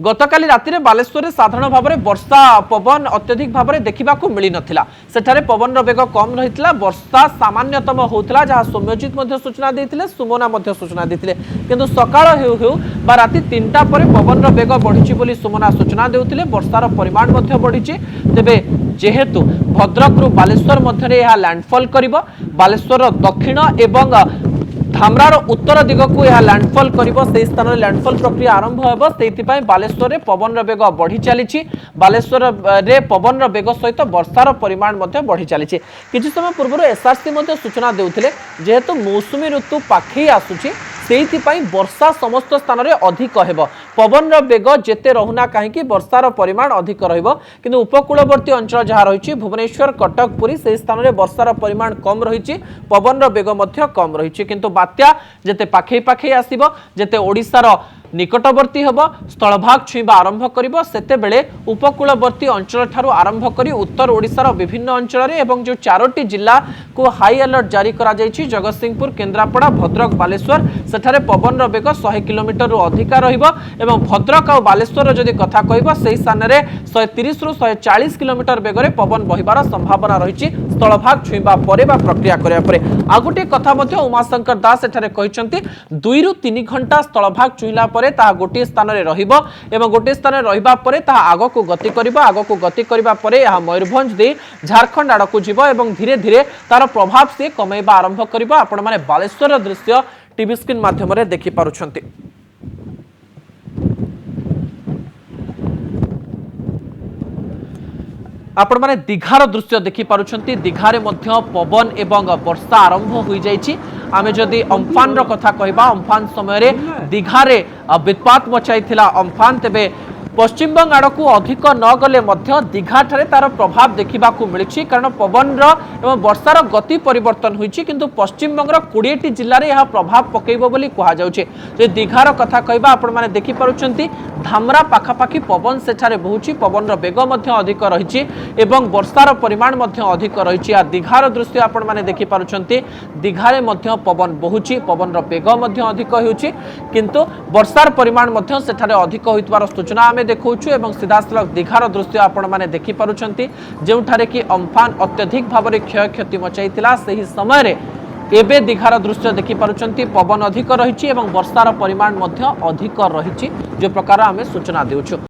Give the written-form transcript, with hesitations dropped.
गतकाली राति बालेश्वर में साधारण भाव में वर्षा पवन अत्यधिक भाव में देखा मिल नाला सेठारे पवन वेग कम रही वर्षा सामान्यतम होता जहाँ सौम्यजित सूचना देते सुमना सूचना देते किंतु सकाळ हो राति 3टा पर पवन वेग बढ़ी सुमना सूचना देते वर्षार परिमाण बढ़ी तेबे जेहेतु भद्रक रु बालेश्वर मध्य लैंडफॉल कर बालेश्वर दक्षिण एवं धामरार उत्तर दिग को यह लैंडफॉल करिबो से स्थान रे लैंडफॉल प्रक्रिया आरंभ हेबो सेति पय बालेश्वर रे पवन वेग बढ़ी चली बालेश्वर रे पवन वेग सहित वर्षार परिमाण मध्य बढ़ी चली किछि समय पूर्व एसआरसी मध्य सूचना देउथिले जेहेतु मौसुमी ऋतु पाखई आसुछि सेति पय वर्षा समस्त स्थान रे अधिक हेबो पवन वेग जेते रहुना कहीं वर्षार परिमाण अधिक रहिबो किंतु उपकूलवर्ती अंचल जहाँ रही भुवनेश्वर कटक पुरी से स्थान रे वर्षार परिमाण कम रही पवन वेग मध्य कम रही किंतु बात्या जेते पाखे पाखे आसीबो जेते ओडिसार निकटवर्ती हेब स्थलभाग छुईबा आरंभ करिबो सेते बेले उपकूलवर्ती अंचल ठारू आरंभ करी उत्तर ओडिसार विभिन्न अंचल रे एवं जो 4टी जिला को हाई अलर्ट जारी करा जायछि जगतसिंहपुर केन्द्रापड़ा भद्रक बालेश्वर सेठारे पवन वेग 100 किलोमीटर रु अधिक रहिबो एवं भद्रक और बालेश्वर जदि कथा कहबो सेही स्थान रे 130 रु 140 किलोमीटर वेग रे पवन बहिबार संभावना रहिछि स्थलभाग छुईबा परे बा प्रक्रिया करिया परे आ गोटे कथा मध्य उमाशंकर दास एठारे कहिसंती 2 रु 3 घंटा स्थलभाग छुईला गोटे स्थान में रहिबो एवं गोटे स्थान में रहिबा परे ता आगो को गति करिबो आगो को गति करिबा परे यह मयूरभंज दे झारखंड आड़ को जीवो एवं धीरे धीरे तार प्रभाव से कमेबा आरंभ करिबो आपण माने बालेश्वर दृश्य टीवी स्क्रीन माध्यम रे देखि पारुछंती आपण माने दीघार दृश्य देखि पारुछंती दीघारे मध्य पवन एवं वर्षा आरंभ हो जाइछि आमे जदि अम्फान रो कथा कहबा अम्फान समय रे दीघारे वित्पात मचाइथिला अम्फान तेबे पश्चिम बंग आड़ को अधिक न गले मध्य दीघा ठारे तार प्रभाव देखा मिली कारण पवन एवं वर्षार गति परिवर्तन होइछि किंतु पश्चिम बंगर 20टी जिले में यह प्रभाव पकेइबो बोली कहा जाउछे जे दीघार कथा कहबा आपण माने देखि पारुछंती धामरा पाखापाखि पवन सेठारे बहुछि पवन वेग मध्य अधिक रहिछि एवं वर्षार परिमाण मध्य अधिक रहिछि आ दीघार दृश्य आपण माने देखि पारुछंती दीघारे मध्य पवन बहुछि पवन वेग मध्य अधिक होउछि किंतु वर्षार परिमाण मध्य सेठारे अधिक होइतबार सूचना आमे देखौछु एवं सीधासलख दीघार दृश्य आपण माने देखि पारुछंती जेउठारे कि अम्फान अत्यधिक भाव में क्षय क्षति मचाइतिला सही समय रे एबे दीघार दृश्य देखि पारुछंती पवन अधिक रहिछि एवं वर्षार परिमाण मध्य अधिक रहिछि जो प्रकार आमे सूचना देउछु।